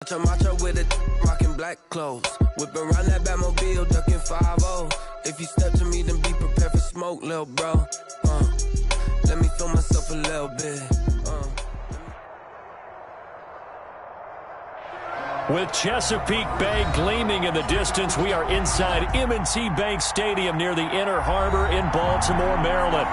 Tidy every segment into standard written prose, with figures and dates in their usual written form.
Macho with it, rocking black clothes. Whipping around that Batmobile, ducking 5-0. If you step to me, then be prepared for smoke, lil' bro. Let me feel myself a little bit. With Chesapeake Bay gleaming in the distance, we are inside M&T Bank Stadium near the Inner Harbor in Baltimore, Maryland.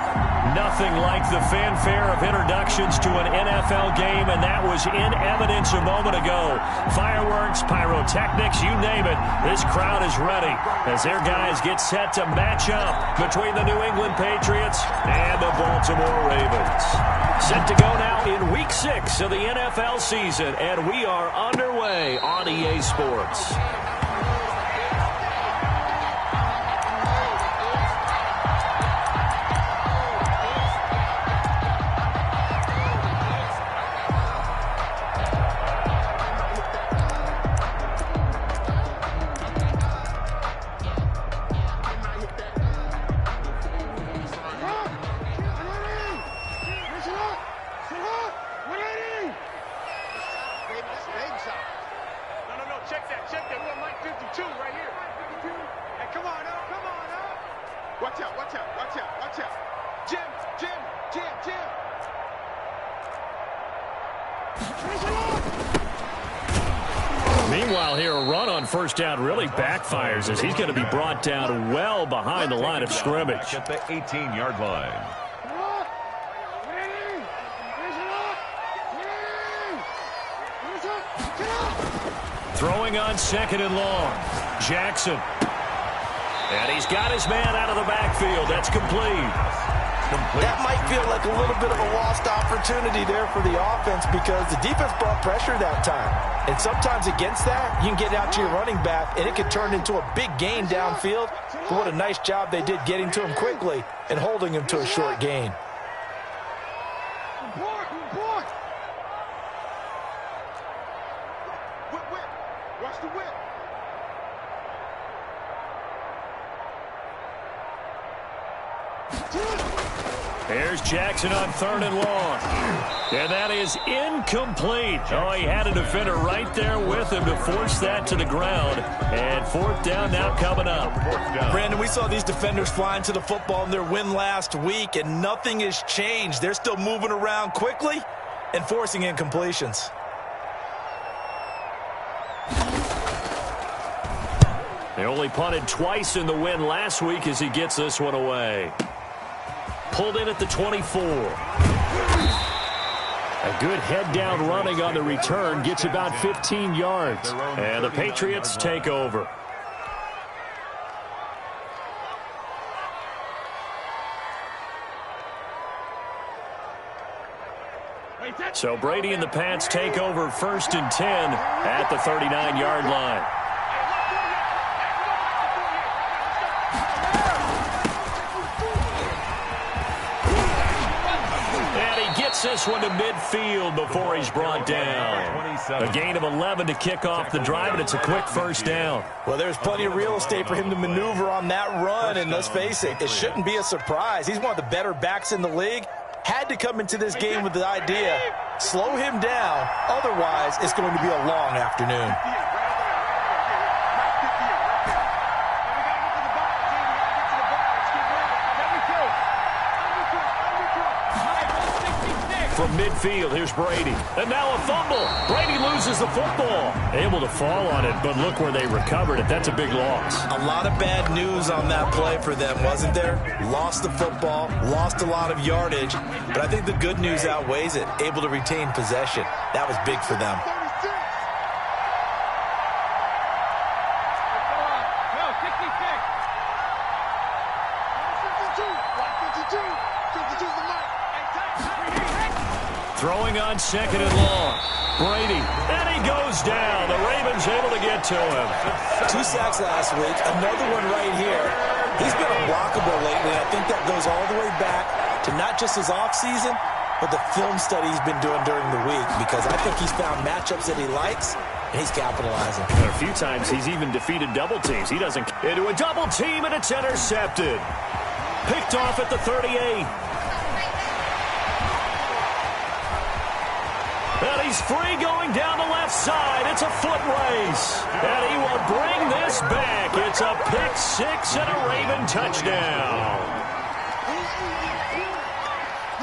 Nothing like the fanfare of introductions to an NFL game, and that was in evidence a moment ago. Fireworks, pyrotechnics, you name it. This crowd is ready as their guys get set to match up between the New England Patriots and the Baltimore Ravens. Set to go now in Week 6 of the NFL season, and we are underway on EA Sports. Meanwhile, here, a run on first down really backfires as he's going to be brought down well behind the line of scrimmage. At the 18-yard line. Throwing on second and long. Jackson. And he's got his man out of the backfield. That's complete. That might feel like a little bit of a lost opportunity there for the offense because the defense brought pressure that time. And sometimes against that, you can get out to your running back, and it could turn into a big gain downfield. But what a nice job they did getting to him quickly and holding him to a short gain. Watch the whip. There's Jackson on third and long. And that is incomplete. Oh, he had a defender right there with him to force that to the ground. And fourth down now coming up. Brandon, we saw these defenders flying to the football in their win last week, and nothing has changed. They're still moving around quickly and forcing incompletions. They only punted twice in the win last week as he gets this one away. Pulled in at the 24. A good head-down running on the return gets about 15 yards. And the Patriots take over. So Brady and the Pats take over 1st and 10 at the 39-yard line. This one to midfield before he's brought down. A gain of 11 to kick off the drive, and it's a quick first down. Well, there's plenty of real estate for him to maneuver on that run, and let's face it, it shouldn't be a surprise. He's one of the better backs in the league. Had to come into this game with the idea, slow him down, otherwise it's going to be a long afternoon. From midfield, here's Brady. And now a fumble. Brady loses the football. Able to fall on it, but look where they recovered it. That's a big loss. A lot of bad news on that play for them, wasn't there? Lost the football, lost a lot of yardage, but I think the good news outweighs it. Able to retain possession. That was big for them. Throwing on second and long. Brady, and he goes down. The Ravens able to get to him. 2 sacks last week, another one right here. He's been unblockable lately. I think that goes all the way back to not just his offseason, but the film study he's been doing during the week, because I think he's found matchups that he likes, and he's capitalizing. And a few times he's even defeated double teams. He doesn't into a double team, and it's intercepted. Picked off at the 38. And he's free going down the left side. It's a foot race. And he will bring this back. It's a pick six and a Raven touchdown.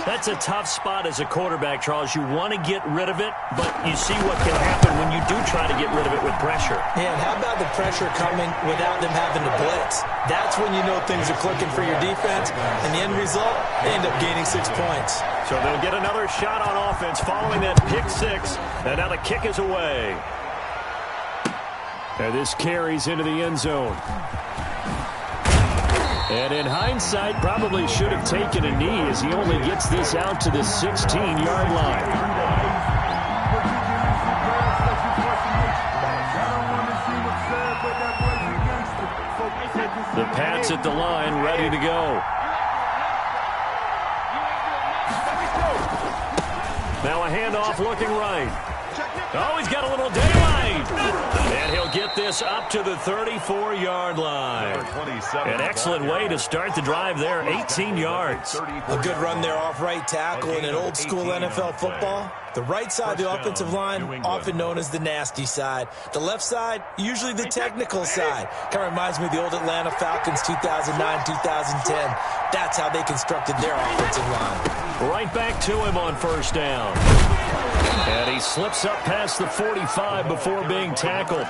That's a tough spot as a quarterback, Charles. You want to get rid of it, but you see what can happen when you do try to get rid of it with pressure. Yeah, and how about the pressure coming without them having to blitz? That's when you know things are clicking for your defense, and the end result, they end up gaining 6 points. So they'll get another shot on offense following that pick six, and now the kick is away. And this carries into the end zone. And in hindsight, probably should have taken a knee as he only gets this out to the 16-yard line. The Pats at the line, ready to go. Now a handoff looking right. Oh, he's got a little daylight. And he'll get this up to the 34-yard line. An excellent way to start the drive there, 18 yards. A good run there off right tackle in an old-school NFL football. The right side of the offensive line, often known as the nasty side. The left side, usually the technical side. Kind of reminds me of the old Atlanta Falcons 2009-2010. That's how they constructed their offensive line. Right back to him on first down. And he slips up past the 45 before being tackled.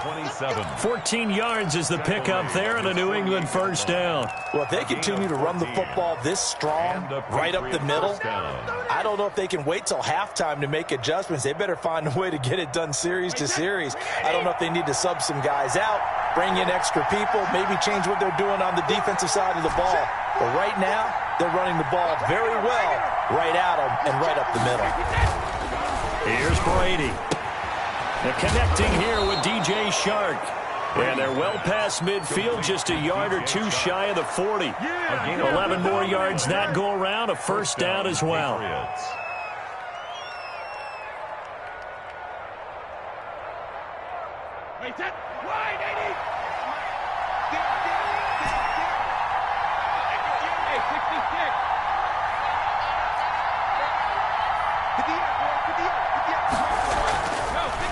14 yards is the pickup there and a New England first down. Well, if they continue to run the football this strong, right up the middle, I don't know if they can wait till halftime to make adjustments. They better find a way to get it done series to series. I don't know if they need to sub some guys out, bring in extra people, maybe change what they're doing on the defensive side of the ball. But right now, they're running the ball very well right at them and right up the middle. Here's Brady. They're connecting here with DJ Shark. And they're well past midfield, just a yard or two shy of the 40. 11 more yards that go around, a first down as well.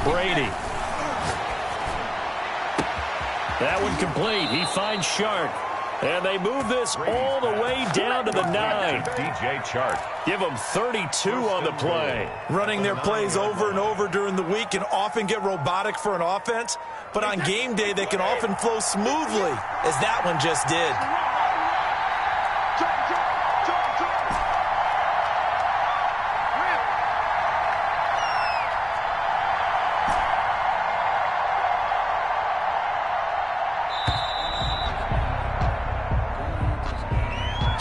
Brady. That one complete. He finds Shark. And they move this all the way down to the 9. DJ Chark. Give them 32 on the play. Running their plays over and over during the week can often get robotic for an offense, but on game day they can often flow smoothly, as that one just did.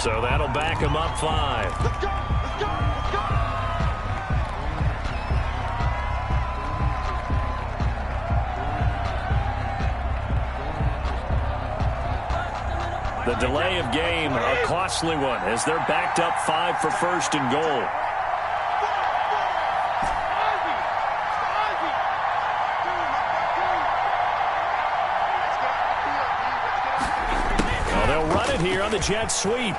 So that'll back him up 5. Let's go! Let's go! Let's go! The delay of game, a costly one, as they're backed up 5 for first and goal. Well, they'll run it here on the jet sweep.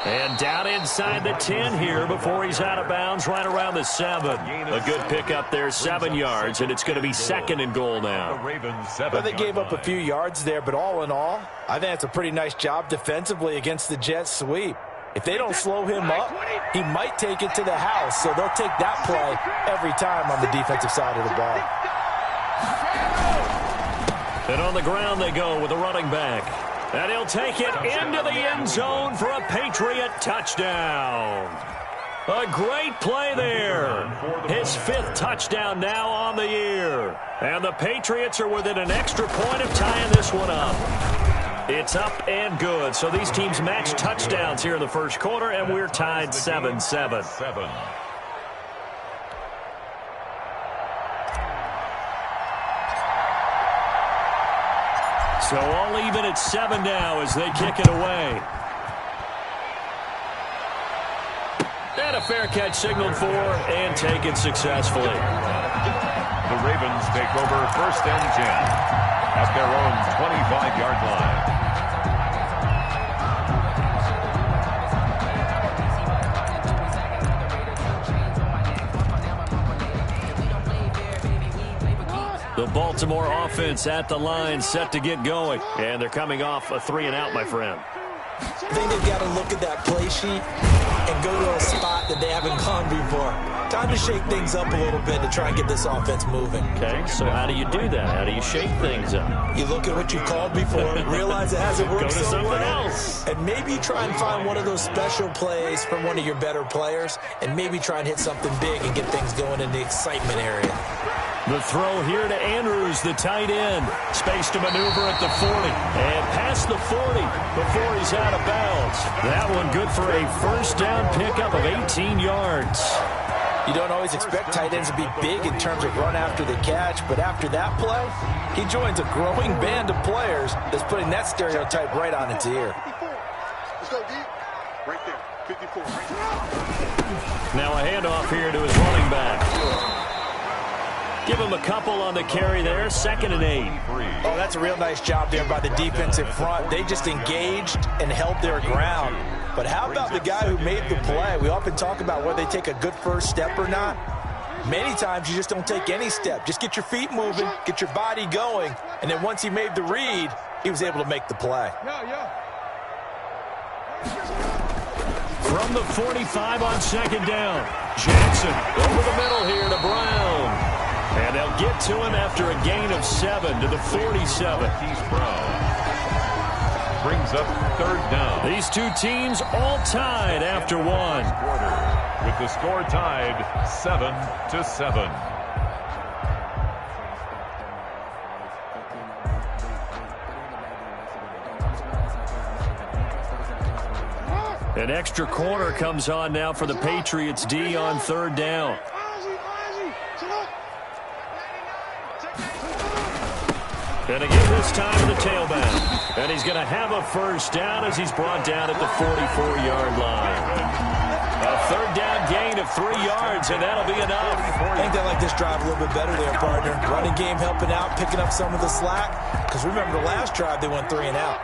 And down inside the 10 here before he's out of bounds right around the 7. A good pickup there, 7 yards, and it's going to be second and goal now. Well, they gave up a few yards there, but all in all, I think it's a pretty nice job defensively against the jet sweep. If they don't slow him up, he might take it to the house, so they'll take that play every time on the defensive side of the ball. And on the ground they go with a running back. And he'll take it into the end zone for a Patriot touchdown. A great play there. His 5th touchdown now on the year. And the Patriots are within an extra point of tying this one up. It's up and good. So these teams match touchdowns here in the first quarter, and we're tied 7-7. So all even at 7 now as they kick it away. And a fair catch signaled for and taken successfully. The Ravens take over first and 10 at their own 25-yard line. The Baltimore offense at the line, set to get going. And they're coming off a 3-and-out, my friend. I think they've got to look at that play sheet and go to a spot that they haven't gone before. Time to shake things up a little bit to try and get this offense moving. Okay, so how do you do that? How do you shake things up? You look at what you called before, realize it hasn't worked Go to so something well, else. and maybe try and find one of those special plays from one of your better players, and maybe try and hit something big and get things going in the excitement area. The throw here to Andrews, the tight end. Space to maneuver at the 40. And past the 40 before he's out of bounds. That one good for a first down pickup of 18 yards. You don't always expect tight ends to be big in terms of run after the catch, but after that play, he joins a growing band of players that's putting that stereotype right on its ear. Let's go, D. Right there. 54. Right there. Now a handoff here to his running back. Give him a couple on the carry there. 2nd and 8. Oh, that's a real nice job there by the defensive front. They just engaged and held their ground. But how about the guy who made the play? We often talk about whether they take a good first step or not. Many times you just don't take any step. Just get your feet moving, get your body going, and then once he made the read, he was able to make the play. From the 45 on 2nd down. Jackson over the middle here to Brown. And they'll get to him after a gain of 7 to the 47. Brings up 3rd down. These two teams all tied after one. With the score tied 7-7. An extra corner comes on now for the Patriots D on 3rd down. And again this time to the tailback. And he's going to have a first down as he's brought down at the 44-yard line. A 3rd down gain of 3 yards, and that'll be enough. I think they like this drive a little bit better there, partner. Running game helping out, picking up some of the slack. Because remember, the last drive they went 3 and out.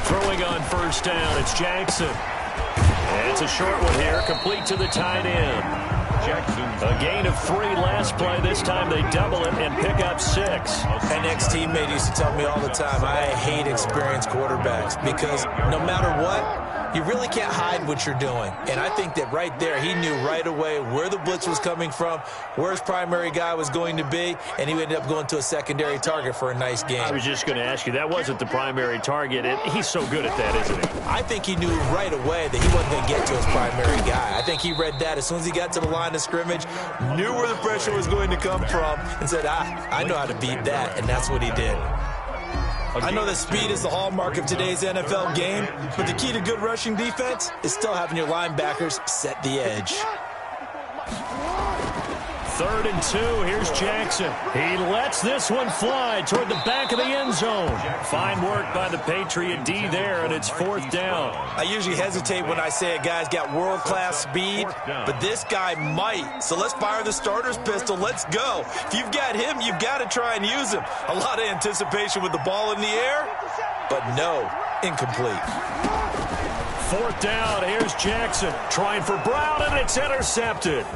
Throwing on first down, it's Jackson. And it's a short one here, complete to the tight end. A gain of 3 last play. This time they double it and pick up 6. An ex-teammate used to tell me all the time, I hate experienced quarterbacks because no matter what, you really can't hide what you're doing. And I think that right there, he knew right away where the blitz was coming from, where his primary guy was going to be, and he ended up going to a secondary target for a nice game. I was just going to ask you, that wasn't the primary target. He's so good at that, isn't he? I think he knew right away that he wasn't going to get to his primary guy. I think he read that as soon as he got to the line of scrimmage, knew where the pressure was going to come from, and said, I know how to beat that, and that's what he did. I know that speed is the hallmark of today's NFL game, but the key to good rushing defense is still having your linebackers set the edge. 3rd and 2. Here's Jackson. He lets this one fly toward the back of the end zone. Fine work by the Patriot D there, and it's 4th down. I usually hesitate when I say a guy's got world-class speed, but this guy might. So let's fire the starter's pistol. Let's go. If you've got him, you've got to try and use him. A lot of anticipation with the ball in the air, but no, incomplete. 4th down. Here's Jackson trying for Brown, and it's intercepted.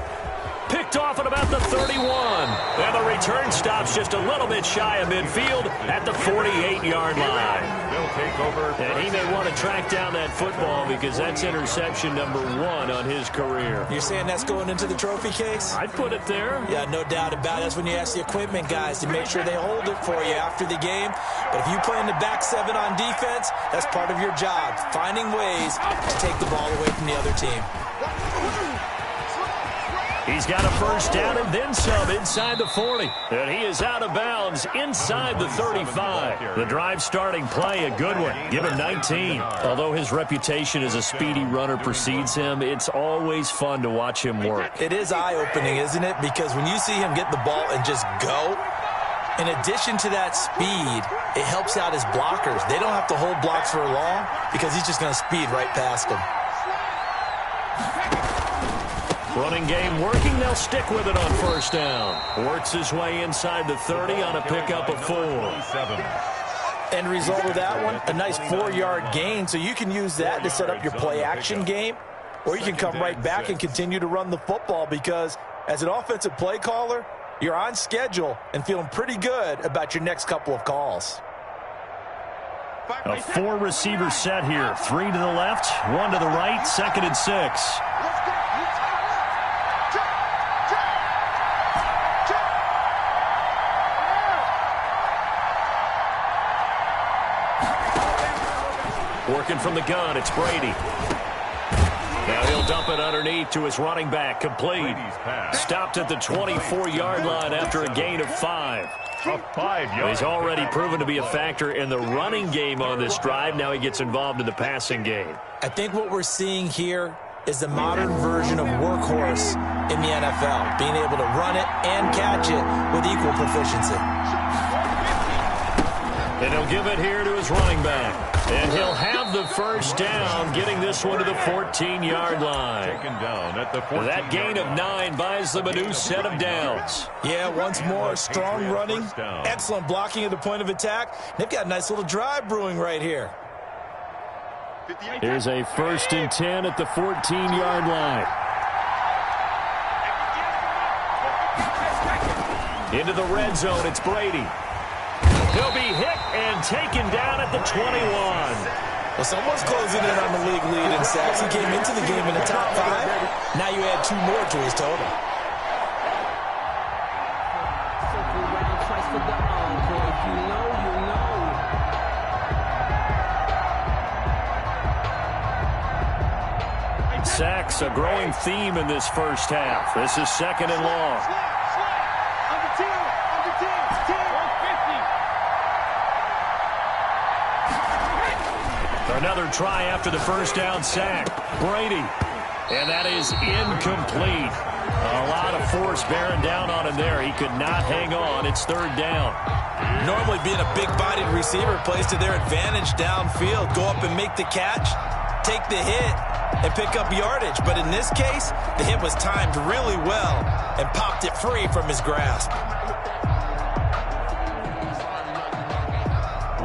Picked off at about the 31. And the return stops just a little bit shy of midfield at the 48-yard line. They'll take over. And he may want to track down that football because that's interception number 1 on his career. You're saying that's going into the trophy case? I'd put it there. Yeah, no doubt about it. That's when you ask the equipment guys to make sure they hold it for you after the game. But if you play in the back 7 on defense, that's part of your job, finding ways to take the ball away from the other team. He's got a first down and then some inside the 40. And he is out of bounds inside the 35. The drive starting play, a good one. Give him 19. Although his reputation as a speedy runner precedes him, it's always fun to watch him work. It is eye-opening, isn't it? Because when you see him get the ball and just go, in addition to that speed, it helps out his blockers. They don't have to hold blocks for long because he's just going to speed right past them. Running game working. They'll stick with it on first down. Works his way inside the 30 on a pickup of 4. End result of that one, a nice 4-yard gain. So you can use that to set up your play-action game. or you can come right back and continue to run the football, because as an offensive play caller, you're on schedule and feeling pretty good about your next couple of calls. A 4-receiver set here. 3 to the left, 1 to the right, 2nd and 6. Working from the gun, it's Brady. Now he'll dump it underneath to his running back, complete. Stopped at the 24-yard line after a gain of 5. A 5-yard. He's already proven to be a factor in the running game on this drive. Now he gets involved in the passing game. I think what we're seeing here is the modern version of workhorse in the NFL, being able to run it and catch it with equal proficiency. And he'll give it here to his running back. And he'll have the first down, getting this one to the 14-yard line. Taken down at the 14. That gain of 9 buys them a new set of downs. Yeah, once more, strong running, excellent blocking at the point of attack. They've got a nice little drive brewing right here. Here's a 1st and 10 at the 14-yard line. Into the red zone, it's Brady. He'll be hit and taken down at the 21. Well, someone's closing in on the league lead in sacks. He came into the game in the top 5. Now you add 2 more to his total. Sacks, a growing theme in this first half. This is 2nd and long. Another try after the first down sack. Brady. And that is incomplete. A lot of force bearing down on him there. He could not hang on. It's 3rd down. Normally being a big-bodied receiver plays to their advantage downfield. Go up and make the catch, take the hit, and pick up yardage. But in this case, the hit was timed really well and popped it free from his grasp.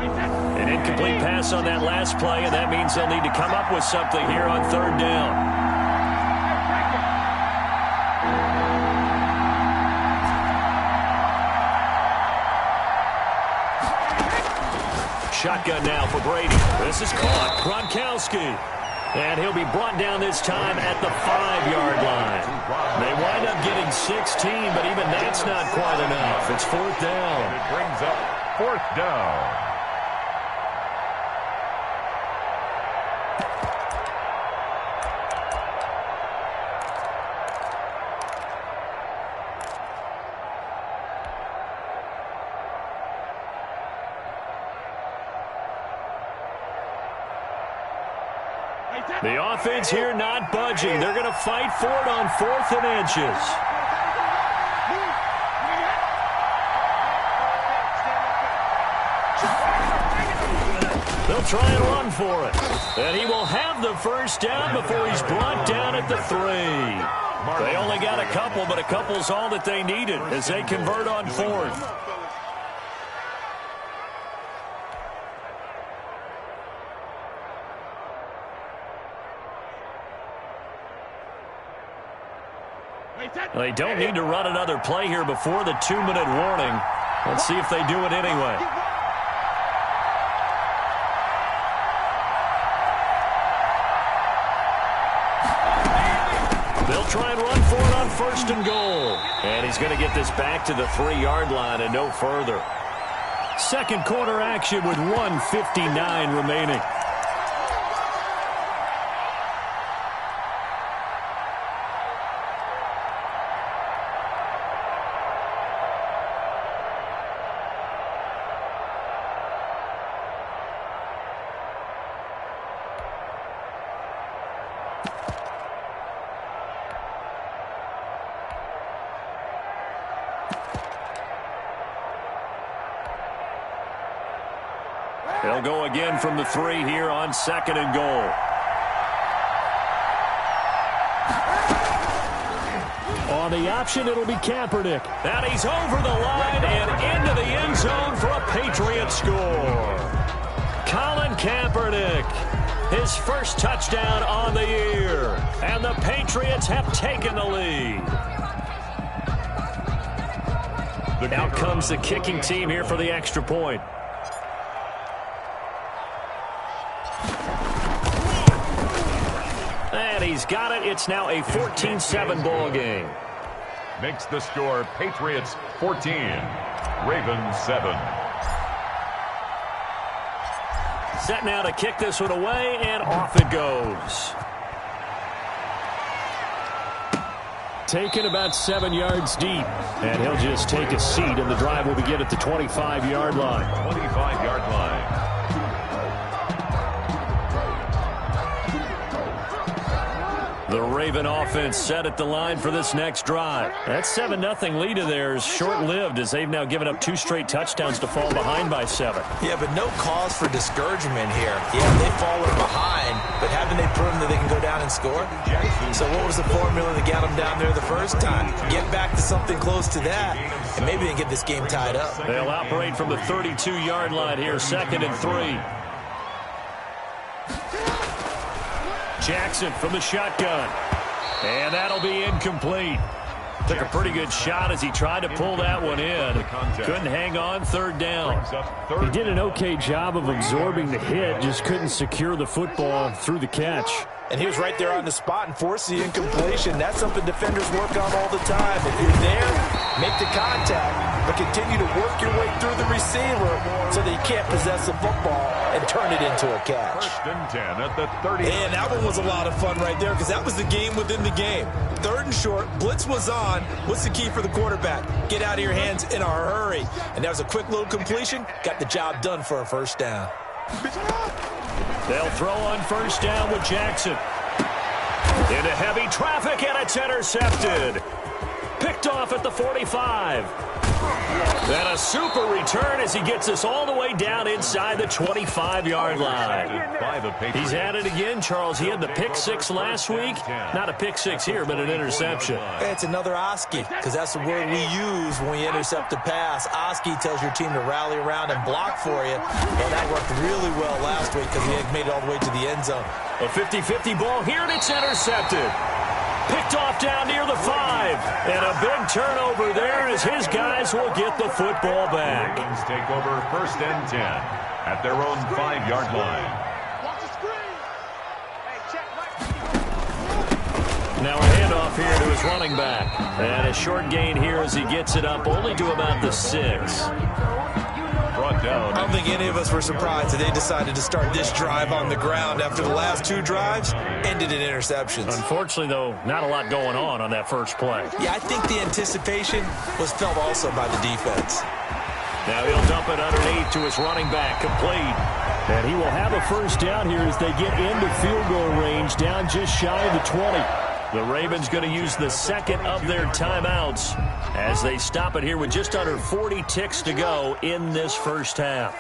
An incomplete pass on that last play, and that means they'll need to come up with something here on 3rd down. Shotgun now for Brady. This is caught. Gronkowski. And he'll be brought down this time at the 5-yard line. They wind up getting 16, but even that's not quite enough. It's 4th down. It brings up 4th down. The offense here not budging. They're going to fight for it on 4th and inches. They'll try and run for it. And he will have the first down before he's brought down at the 3. They only got a couple, but a couple's all that they needed as they convert on 4th. They don't need to run another play here before the 2-minute warning. Let's see if they do it anyway. They'll try and run for it on 1st and goal. And he's going to get this back to the 3-yard line and no further. Second quarter action with 1:59 remaining. They'll go again from the 3 here on 2nd and goal. On the option, it'll be Kaepernick. And he's over the line and into the end zone for a Patriots score. Colin Kaepernick. His first touchdown on the year. And the Patriots have taken the lead. Out comes the kicking team here for the extra point. And he's got it. It's now a 14-7 ball game. Makes the score Patriots 14, Ravens 7. Set now to kick this one away, and off it goes. Taken about 7 yards deep, and he'll just take a seat, and the drive will begin at the 25-yard line. 25-yard line. The Raven offense set at the line for this next drive. That 7-0 lead of theirs short-lived as they've now given up 2 straight touchdowns to fall behind by 7. Yeah, but no cause for discouragement here. Yeah, they've fallen behind, but haven't they proven that they can go down and score? So what was the formula that got them down there the first time? Get back to something close to that, and maybe they can get this game tied up. They'll operate from the 32-yard line here, 2nd and 3. Jackson from the shotgun. And that'll be incomplete. Took a pretty good shot as he tried to pull that one in. Couldn't hang on, 3rd down. He did an okay job of absorbing the hit, just couldn't secure the football through the catch. And he was right there on the spot and forced the incompletion. That's something defenders work on all the time. If you're there, make the contact, but continue to work your way through the receiver so that you can't possess the football and turn it into a catch. 1st and 10 at the 30. And that one was a lot of fun right there because that was the game within the game. 3rd and short, blitz was on. What's the key for the quarterback? Get out of your hands in a hurry. And that was a quick little completion. Got the job done for a 1st down. They'll throw on 1st down with Jackson. Into heavy traffic, and it's intercepted. Picked off at the 45. Then a super return as he gets us all the way down inside the 25-yard line. He's at it again, Charles. He had the pick 6 last week. Not a pick 6 here, but an interception. It's another Oski, because that's the word we use when we intercept a pass. Oski tells your team to rally around and block for you. Well, that worked really well last week because he had made it all the way to the end zone. A 50-50 ball here, and it's intercepted. Picked off down near the 5. And a big turnover there as his guys will get the football back. Ravens take over 1st and 10 at their own 5-yard line. Now a handoff here to his running back. And a short gain here as he gets it up only to about the 6. Brought down. I don't think any of us were surprised that they decided to start this drive on the ground after the last 2 drives ended in interceptions. Unfortunately, though, not a lot going on that first play. Yeah, I think the anticipation was felt also by the defense. Now he'll dump it underneath to his running back, complete. And he will have a 1st down here as they get into field goal range, down just shy of the 20. The Ravens going to use the 2nd of their timeouts as they stop it here with just under 40 ticks to go in this first half.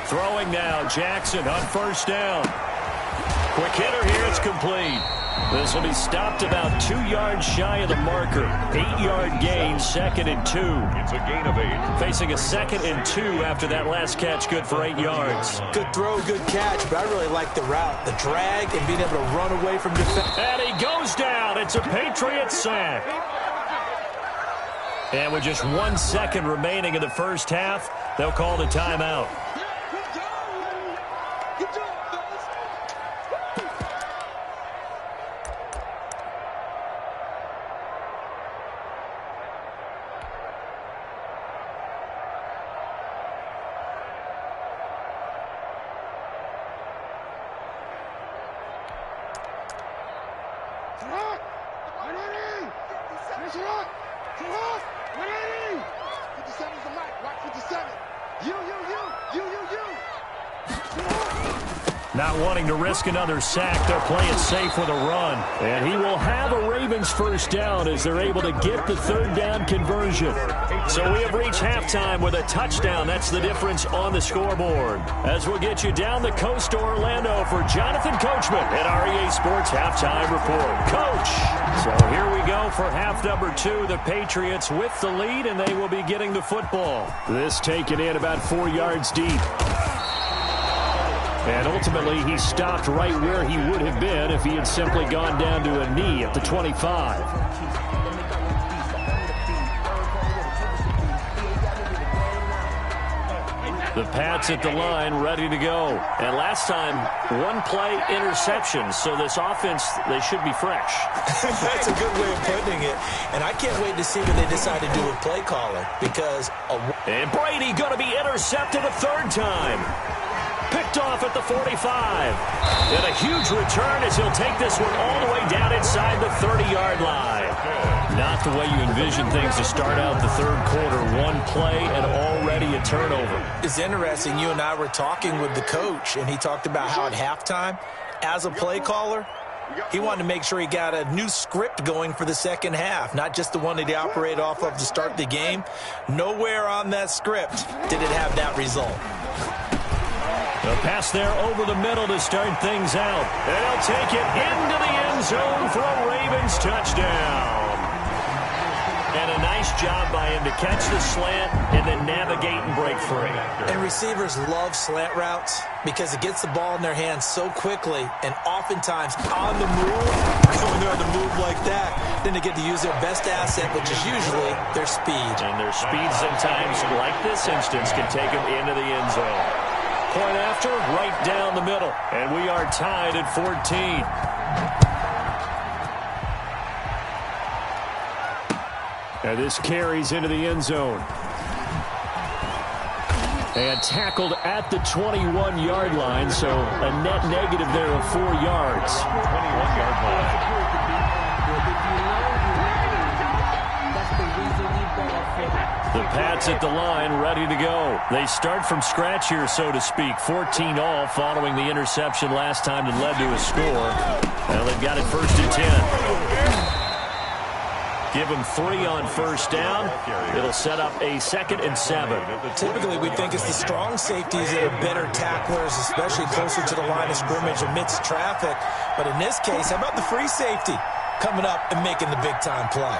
Throwing now, Jackson on 1st down. Quick hitter here, it's complete. This will be stopped about 2 yards shy of the marker. 8-yard gain, 2nd and 2. It's a gain of 8. Facing a 2nd and 2 after that last catch, good for 8 yards. Good throw, good catch, but I really like the route, the drag, and being able to run away from defense. And he goes down. It's a Patriots sack. And with just 1 second remaining in the first half, they'll call the timeout. Not wanting to risk another sack, they'll play it safe with a run. And he will have a Ravens first down as they're able to get the third down conversion. So we have reached halftime with a touchdown. That's the difference on the scoreboard. As we'll get you down the coast to Orlando for Jonathan Coachman at REA Sports Halftime Report. Coach! So here we go for half number 2. The Patriots with the lead, and they will be getting the football. This taken in about 4 yards deep. And ultimately, he stopped right where he would have been if he had simply gone down to a knee at the 25. The Pats at the line, ready to go. And last time, one-play interception, so this offense, they should be fresh. That's a good way of putting it. And I can't wait to see what they decide to do with play calling. Because and Brady going to be intercepted a third time. Picked off at the 45. And a huge return as he'll take this one all the way down inside the 30-yard line. Not the way you envision things to start out the third quarter. One play and already a turnover. It's interesting. You and I were talking with the coach, and he talked about how at halftime, as a play caller, he wanted to make sure he got a new script going for the second half, not just the one that he operated off of to start the game. Nowhere on that script did it have that result. The pass there over the middle to start things out. And he'll take it into the end zone for a Ravens touchdown. And a nice job by him to catch the slant and then navigate and break free. And receivers love slant routes because it gets the ball in their hands so quickly and oftentimes on the move. When they're on the move like that, then they get to use their best asset, which is usually their speed. And their speed sometimes, like this instance, can take them into the end zone. Point after, right down the middle. And we are tied at 14. And this carries into the end zone. And tackled at the 21-yard line, so a net negative there of 4 yards. 21-yard line. The Pats at the line, ready to go. They start from scratch here, so to speak. 14 all following the interception last time that led to a score. Well, they've got it first and 10. Give them 3 on first down. It'll set up a 2nd and 7. Typically, we think it's the strong safeties that are better tacklers, especially closer to the line of scrimmage amidst traffic. But in this case, how about the free safety coming up and making the big-time play?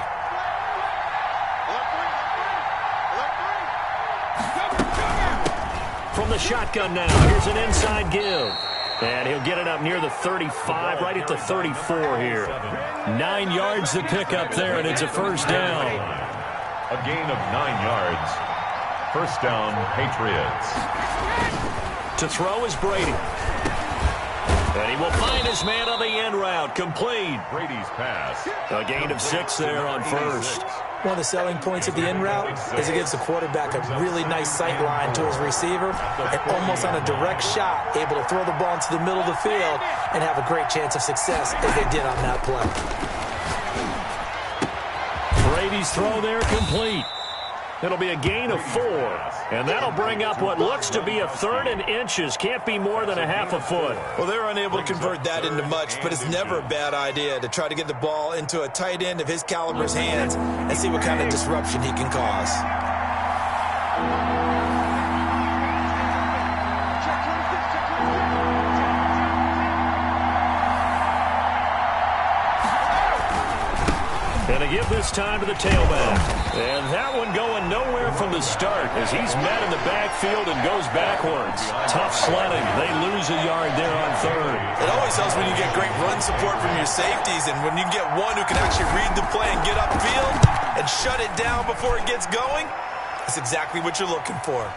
From the shotgun now, here's an inside give. And he'll get it up near the 35, right at the 34 here. 9 yards to pick up there, and it's a first down. A gain of 9 yards. First down, Patriots. To throw is Brady. And he will find his man on the end route. Complete. Brady's pass. A gain of 6 there on first. One of the selling points of the in route is it gives the quarterback a really nice sight line to his receiver and almost on a direct shot able to throw the ball into the middle of the field and have a great chance of success as they did on that play. Brady's throw there complete. It'll be a gain of 4, and that'll bring up what looks to be a 3rd and inches. Can't be more than a half a foot. Well, they're unable to convert that into much, but it's never a bad idea to try to get the ball into a tight end of his caliber's hands and see what kind of disruption he can cause. And to give this time to the tailback. And that one going nowhere from the start as he's met in the backfield and goes backwards. Tough sledding. They lose a yard there on 3rd. It always helps when you get great run support from your safeties, and when you get one who can actually read the play and get upfield and shut it down before it gets going, that's exactly what you're looking for.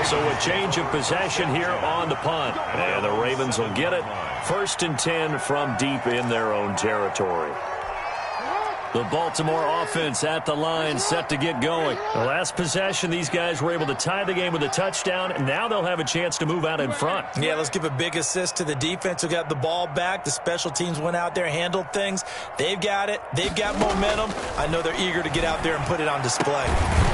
So a change of possession here on the punt. And the Ravens will get it. 1st and 10 from deep in their own territory. The Baltimore offense at the line, set to get going. The last possession, these guys were able to tie the game with a touchdown, and now they'll have a chance to move out in front. Yeah, let's give a big assist to the defense who got the ball back. The special teams went out there, handled things. They've got it. They've got momentum. I know they're eager to get out there and put it on display.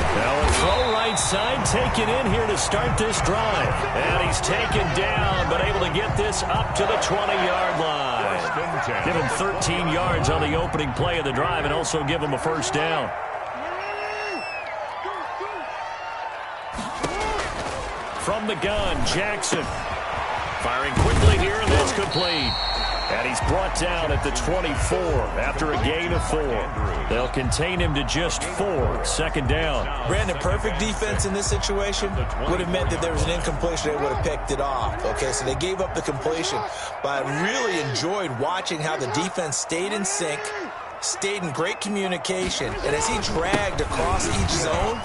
Now a throw right right side, taken in here to start this drive. And he's taken down, but able to get this up to the 20-yard line. Give him 13 yards on the opening play of the drive and also give him a first down. From the gun, Jackson. Firing quickly here, and that's complete. And he's brought down at the 24 after a gain of 4. They'll contain him to just 4. Second down. Brandon, perfect defense in this situation would have meant that there was an incompletion. They would have picked it off. Okay, so they gave up the completion. But I really enjoyed watching how the defense stayed in sync, stayed in great communication, and as he dragged across each zone,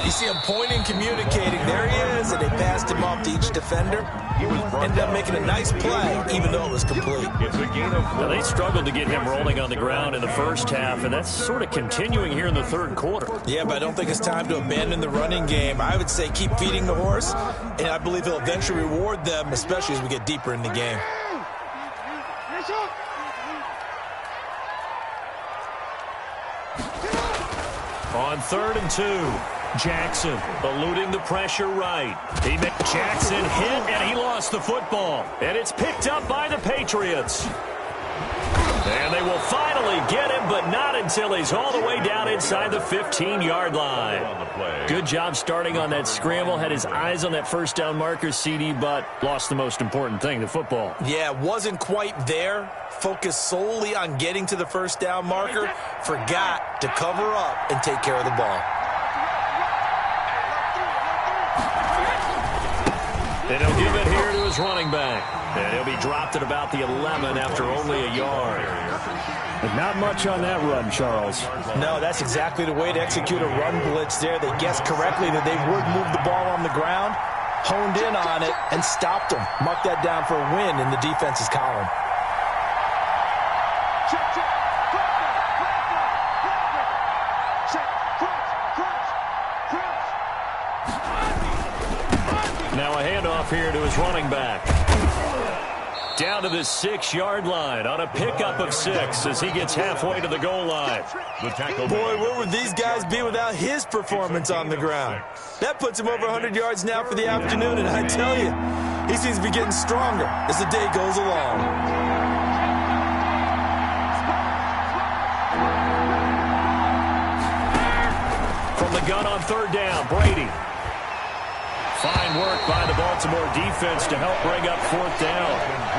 you see him pointing, communicating. There he is, and they passed him off to each defender. Ended up making a nice play, even though it was complete. Now, they struggled to get him rolling on the ground in the first half, and that's sort of continuing here in the third quarter. Yeah, but I don't think it's time to abandon the running game. I would say keep feeding the horse, and I believe he'll eventually reward them, especially as we get deeper in the game. On 3rd and 2. Jackson eluding the pressure right. He made Jackson hit, and he lost the football. And it's picked up by the Patriots. And they will finally get him, but not until he's all the way down inside the 15-yard line. Good job starting on that scramble. Had his eyes on that first down marker, CD, but lost the most important thing, the football. Yeah, wasn't quite there. Focused solely on getting to the first down marker. Forgot to cover up and take care of the ball. And he'll give it here to his running back. And he'll be dropped at about the 11 after only a yard. But not much on that run, Charles. No, that's exactly the way to execute a run blitz there. They guessed correctly that they would move the ball on the ground, honed in on it, and stopped them. Mark that down for a win in the defense's column. Now a handoff here to his running back. Down to the 6-yard line on a pickup of 6 as he gets halfway to the goal line. Boy, where would these guys be without his performance on the ground? That puts him over 100 yards now for the afternoon, and I tell you, he seems to be getting stronger as the day goes along. From the gun on 3rd down, Brady. Fine work by the Baltimore defense to help bring up 4th down.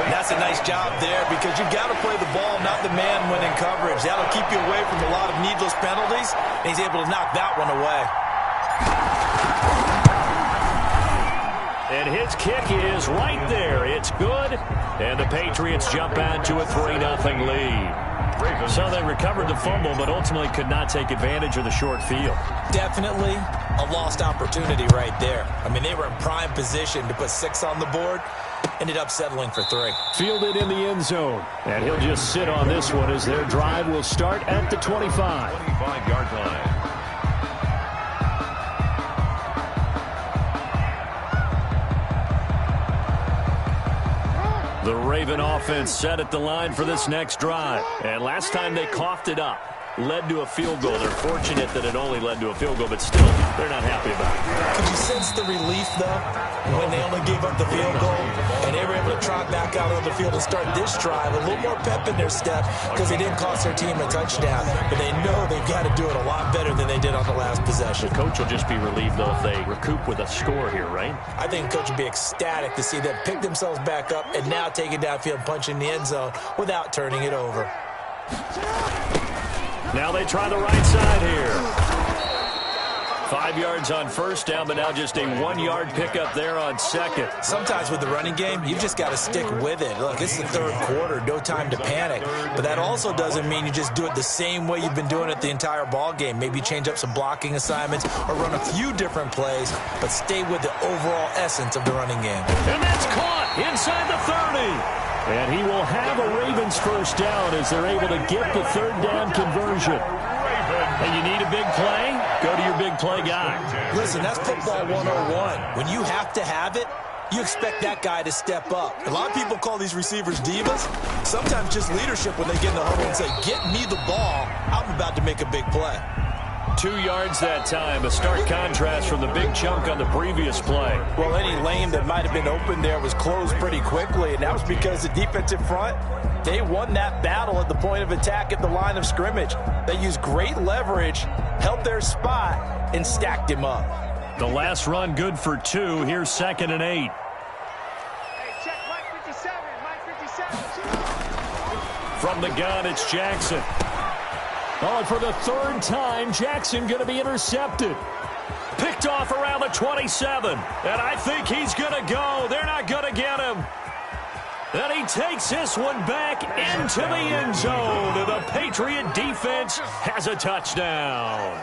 That's a nice job there because you've got to play the ball, not the man when in coverage. That'll keep you away from a lot of needless penalties, and he's able to knock that one away. And his kick is right there. It's good, and the Patriots jump out to a 3-0 lead. So they recovered the fumble, but ultimately could not take advantage of the short field. Definitely a lost opportunity right there. I mean, they were in prime position to put 6 on the board. Ended up settling for 3. Fielded in the end zone. And he'll just sit on this one as their drive will start at the 25. 25-yard line. The Raven offense set at the line for this next drive. And last time they coughed it up, led to a field goal. They're fortunate that it only led to a field goal, but still, they're not happy about it. Could you sense the relief, though, when they only gave up the field goal and they were able to trot back out on the field and start this drive? A little more pep in their step because they didn't cost their team a touchdown, but they know they've got to do it a lot better than they did on the last possession. The coach will just be relieved, though, if they recoup with a score here, right? I think the coach would be ecstatic to see them pick themselves back up and now take it downfield, punch in the end zone without turning it over. Now they try the right side here. 5 yards on first down, but now just a 1-yard pickup there on second. Sometimes with the running game, you've just got to stick with it. Look, it's the third quarter, no time to panic. But that also doesn't mean you just do it the same way you've been doing it the entire ball game. Maybe change up some blocking assignments or run a few different plays, but stay with the overall essence of the running game. And that's caught inside the 30. And he will have a Ravens first down as they're able to get the third down conversion. And you need a big play? Go to your big play guy. Listen, that's football 101. When you have to have it, you expect that guy to step up. A lot of people call these receivers divas. Sometimes just leadership when they get in the huddle and say, get me the ball. I'm about to make a big play. 2 yards that time, a stark contrast from the big chunk on the previous play. Well, any lane that might have been open there was closed pretty quickly, and that was because the defensive front, they won that battle at the point of attack at the line of scrimmage. They used great leverage, held their spot, and stacked him up. The last run good for 2. Here's 2nd and 8. Hey, check Mike 57. Mike 57. From the gun, it's Jackson. Oh, and for the 3rd time, Jackson going to be intercepted. Picked off around the 27. And I think he's going to go. They're not going to get him. And he takes this one back into the end zone. And the Patriot defense has a touchdown.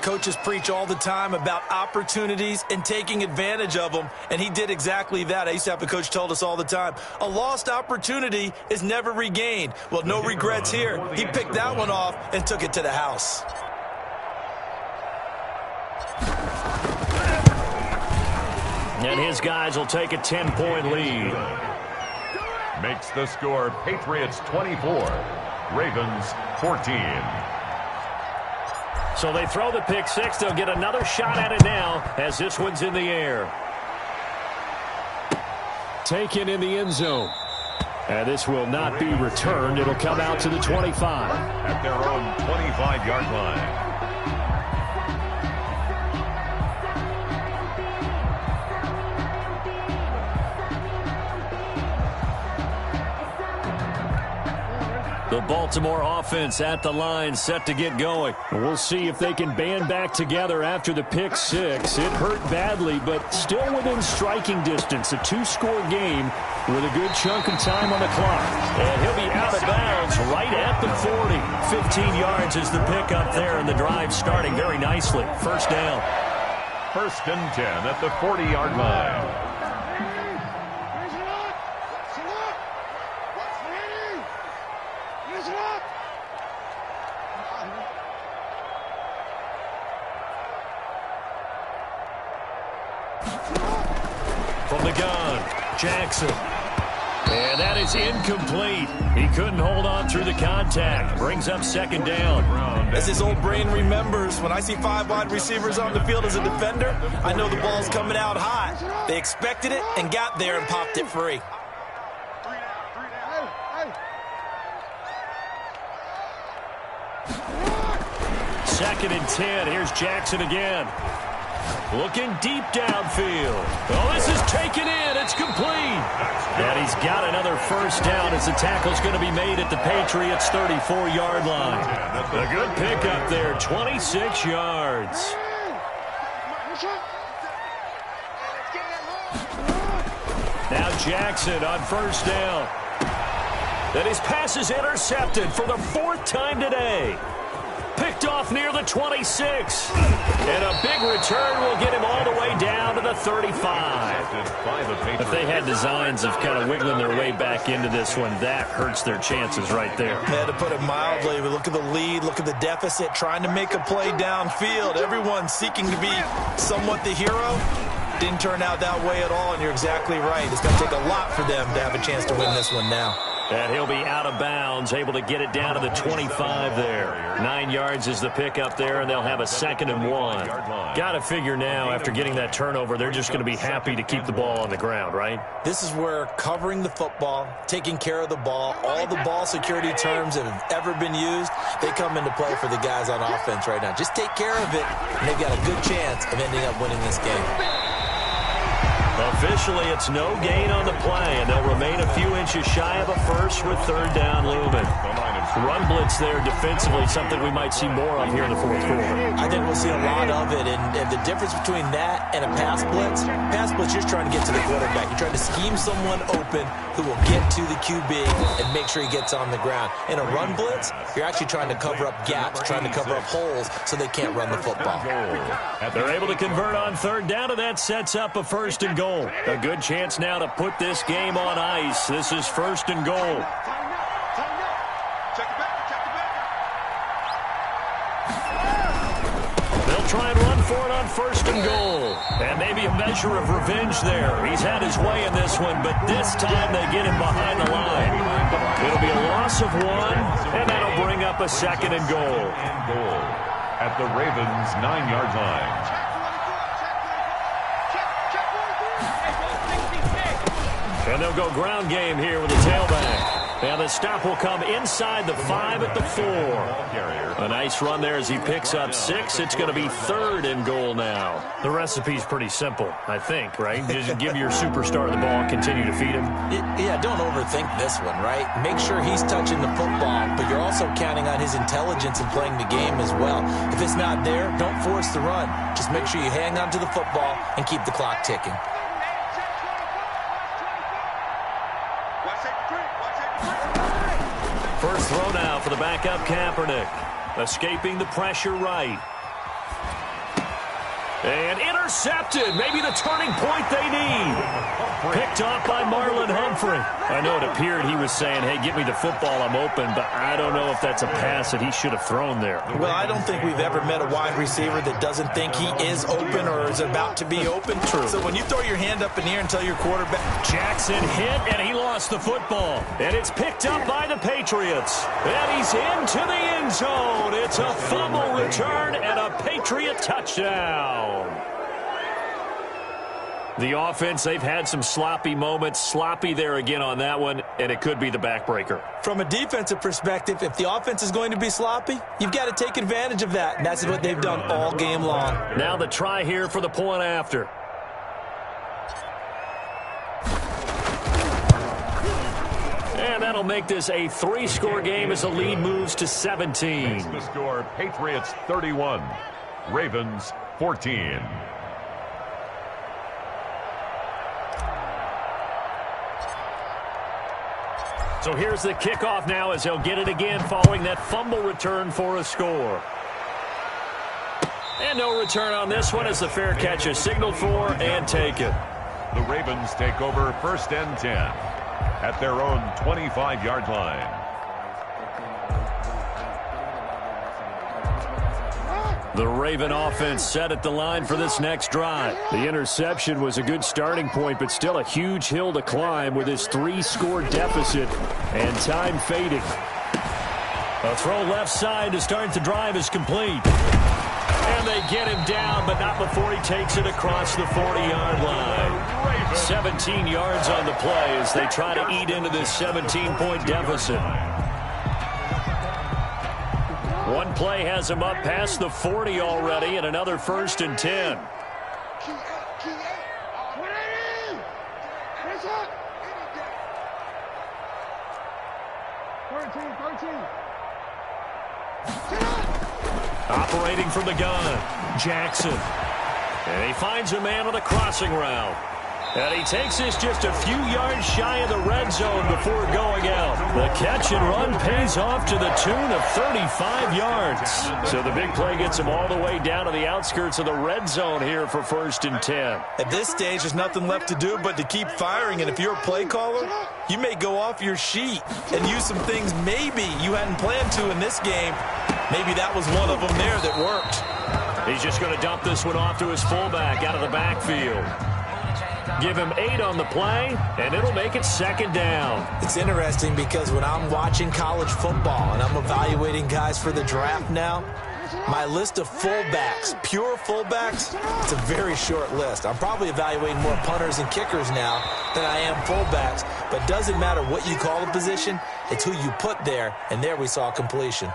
Coaches preach all the time about opportunities and taking advantage of them, and he did exactly that. I used to have a coach told us all the time, a lost opportunity is never regained. Well, no regrets here. He picked that one off and took it to the house. And his guys will take a 10-point lead. Makes the score Patriots 24, Ravens 14. So they throw the pick six. They'll get another shot at it now as this one's in the air. Taken in the end zone. And this will not be returned. It'll come out to the 25. At their own 25-yard line. The Baltimore offense at the line, set to get going. We'll see if they can band back together after the pick six. It hurt badly, but still within striking distance. A 2-score game with a good chunk of time on the clock. And he'll be out of bounds right at the 40. 15 yards is the pick up there, and the drive starting very nicely. First down. 1st and 10 at the 40-yard line. From the gun, Jackson. And that is incomplete. He couldn't hold on through the contact. Brings up 2nd down. As his old brain remembers, when I see 5 wide receivers on the field as a defender, I know the ball's coming out hot. They expected it and got there and popped it free. Second and 10. Here's Jackson again. Looking deep downfield. Oh, this is taken in. It's complete. And he's got another first down as the tackle's going to be made at the Patriots' 34-yard line. A good pickup there, 26 yards. Now Jackson on first down. And his pass is intercepted for the 4th time today. Picked off near the 26. And a big return will get him all the way down to the 35. If they had designs of kind of wiggling their way back into this one, that hurts their chances right there. Yeah, to put it mildly, we look at the lead, look at the deficit, trying to make a play downfield. Everyone seeking to be somewhat the hero. Didn't turn out that way at all, and you're exactly right. It's going to take a lot for them to have a chance to win this one now. And he'll be out of bounds, able to get it down to the 25 there. 9 yards is the pickup there, and they'll have a 2nd and 1. Got to figure now, after getting that turnover, they're just going to be happy to keep the ball on the ground, right? This is where covering the football, taking care of the ball, all the ball security terms that have ever been used, they come into play for the guys on offense right now. Just take care of it, and they've got a good chance of ending up winning this game. Officially, it's no gain on the play, and they'll remain a few inches shy of a first with 3rd down looming. Run blitz there defensively, something we might see more of here in the 4th quarter. I think we'll see a lot of it, and the difference between that and a pass blitz, you're just trying to get to the quarterback. You're trying to scheme someone open who will get to the QB and make sure he gets on the ground. In a run blitz, you're actually trying to cover up gaps, trying to cover up holes so they can't run the football. They're able to convert on 3rd down, and that sets up a 1st and goal. A good chance now to put this game on ice. This is 1st and goal. They'll try and run for it on 1st and goal. And maybe a measure of revenge there. He's had his way in this one, but this time they get him behind the line. It'll be a loss of 1, and that'll bring up a 2nd and goal. at the Ravens' 9-yard line. And they'll go ground game here with the tailback. And the stop will come inside the 5 at the 4. A nice run there as he picks up 6. It's going to be 3rd and goal now. The recipe's pretty simple, I think, right? Just give your superstar the ball and continue to feed him. Yeah, don't overthink this one, right? Make sure he's touching the football, but you're also counting on his intelligence in playing the game as well. If it's not there, don't force the run. Just make sure you hang on to the football and keep the clock ticking. First throw now for the backup Kaepernick. Escaping the pressure right. And intercepted. Maybe the turning point they need. Picked off by Marlon Humphrey. I know it appeared he was saying, hey, get me the football, I'm open, but I don't know if that's a pass that he should have thrown there. Well, I don't think we've ever met a wide receiver that doesn't think he is open or is about to be open. True. So when you throw your hand up in the air and tell your quarterback. Jackson hit, and he lost the football. And it's picked up by the Patriots. And he's into the end zone. It's a fumble return and a Patriot touchdown. The offense, they've had some sloppy moments. Sloppy there again on that one, and it could be the backbreaker. From a defensive perspective, if the offense is going to be sloppy, you've got to take advantage of that. And that's what they've done all game long. Now the try here for the point after. And that'll make this a 3-score game as the lead moves to 17. Makes the score Patriots 31, Ravens 14. So here's the kickoff now as they'll get it again following that fumble return for a score. And no return on this one as the fair catch is signaled for and taken. The Ravens take over 1st and 10 at their own 25-yard line. The Raven offense set at the line for this next drive. The interception was a good starting point, but still a huge hill to climb with this 3-score deficit and time fading. A throw left side to start the drive is complete. And they get him down, but not before he takes it across the 40-yard line. 17 yards on the play as they try to eat into this 17-point deficit. One play has him up past the 40 already, and another 1st and 10. Operating from the gun, Jackson. And he finds a man on the crossing route. And he takes this just a few yards shy of the red zone before going out. The catch and run pays off to the tune of 35 yards. So the big play gets him all the way down to the outskirts of the red zone here for 1st and 10. At this stage, there's nothing left to do but to keep firing. And if you're a play caller, you may go off your sheet and use some things maybe you hadn't planned to in this game. Maybe that was one of them there that worked. He's just going to dump this one off to his fullback out of the backfield. Give him 8 on the play, and it'll make it 2nd down. It's interesting because when I'm watching college football and I'm evaluating guys for the draft now, my list of fullbacks, pure fullbacks, it's a very short list. I'm probably evaluating more punters and kickers now than I am fullbacks, but doesn't matter what you call the position, it's who you put there, and there we saw completion.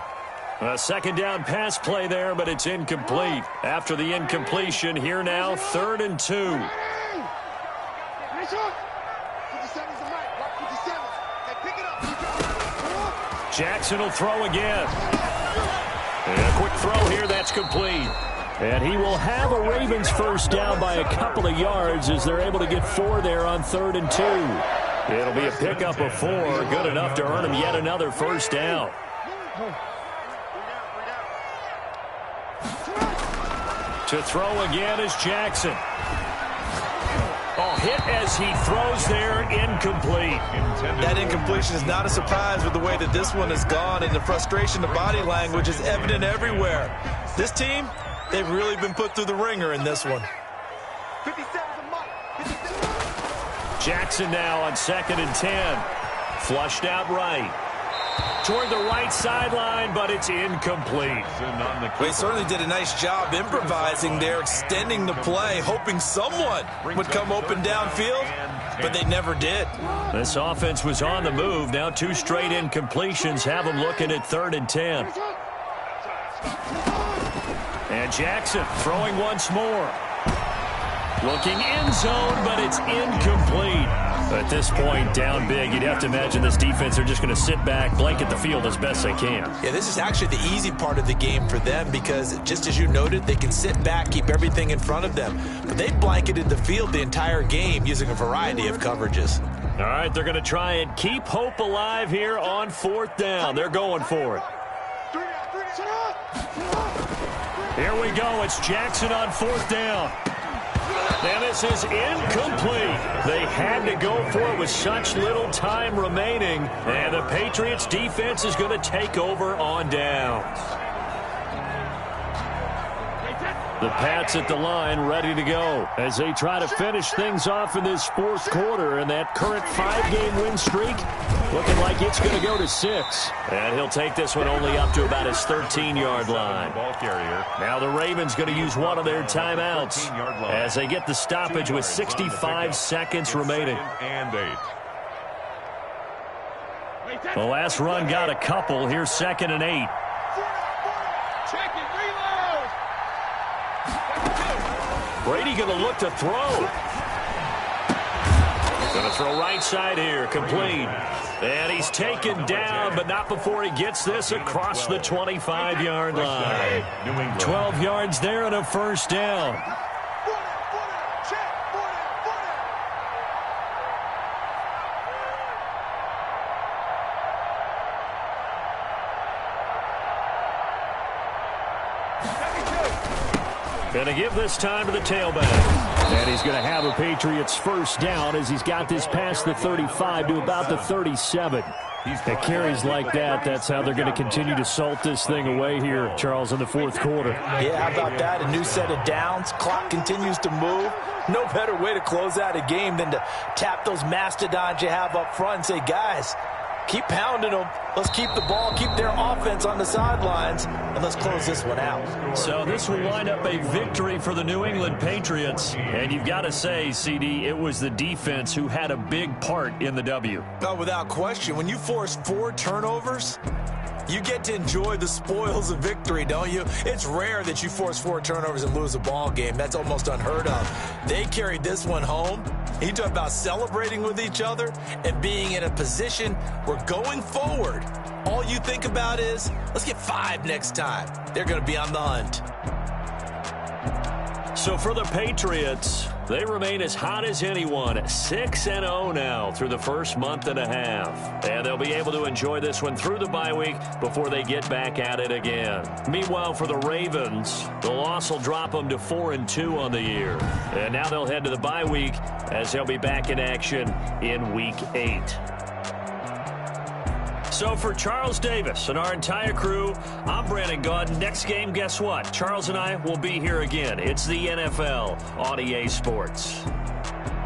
A 2nd down pass play there, but it's incomplete. After the incompletion, here now, 3rd and 2. Jackson will throw again. And a quick throw here, that's complete. And he will have a Ravens 1st down by a couple of yards as they're able to get 4 there on 3rd and 2. It'll be a pickup of 4, good enough to earn him yet another 1st down. To throw again is Jackson. Hit as he throws there, incomplete. That incompletion is not a surprise with the way that this one has gone, and the frustration, the body language is evident everywhere. This team, they've really been put through the ringer in this one. Jackson now on 2nd and 10. Flushed out right. toward the right sideline, but it's incomplete. They certainly did a nice job improvising there, extending the play, hoping someone would come open downfield, but they never did. This offense was on the move. Now 2 straight incompletions have them looking at 3rd and 10. And Jackson throwing once more. Looking end zone, but it's incomplete. At this point, down big, you'd have to imagine this defense are just going to sit back, blanket the field as best they can. Yeah, this is actually the easy part of the game for them because, just as you noted, they can sit back, keep everything in front of them. But they blanketed the field the entire game using a variety of coverages. All right, they're going to try and keep hope alive here on 4th down. They're going for it. Here we go. It's Jackson on 4th down. And this is incomplete. They had to go for it with such little time remaining. And the Patriots defense is going to take over on downs. The Pats at the line ready to go as they try to finish things off in this 4th quarter. And that current 5-game win streak looking like it's going to go to 6. And he'll take this one only up to about his 13-yard line. Now the Ravens going to use one of their timeouts as they get the stoppage with 65 seconds remaining. The last run got a couple. Here's 2nd and 8. Brady going to look to throw. Going to throw right side here, complete. And he's taken down, but not before he gets this across the 25-yard line. 12 yards there and a 1st down. Going to give this time to the tailback. And he's going to have a Patriots 1st down as he's got this past the 35 to about the 37. At carries like that, that's how they're going to continue to salt this thing away here, Charles, in the 4th quarter. Yeah, how about that? A new set of downs. Clock continues to move. No better way to close out a game than to tap those mastodons you have up front and say, guys, keep pounding them. Let's keep the ball, keep their offense on the sidelines, and let's close this one out. So this will wind up a victory for the New England Patriots. And you've got to say, CD, it was the defense who had a big part in the W. No, without question. When you force 4 turnovers, you get to enjoy the spoils of victory, don't you? It's rare that you force 4 turnovers and lose a ball game. That's almost unheard of. They carried this one home. You talk about celebrating with each other and being in a position where going forward, all you think about is, let's get 5 next time. They're going to be on the hunt. So for the Patriots, they remain as hot as anyone, 6-0 now through the first month and a half. And they'll be able to enjoy this one through the bye week before they get back at it again. Meanwhile, for the Ravens, the loss will drop them to 4-2 on the year. And now they'll head to the bye week as they'll be back in action in Week 8. So for Charles Davis and our entire crew, I'm Brandon Gaudin. Next game, guess what? Charles and I will be here again. It's the NFL on EA Sports.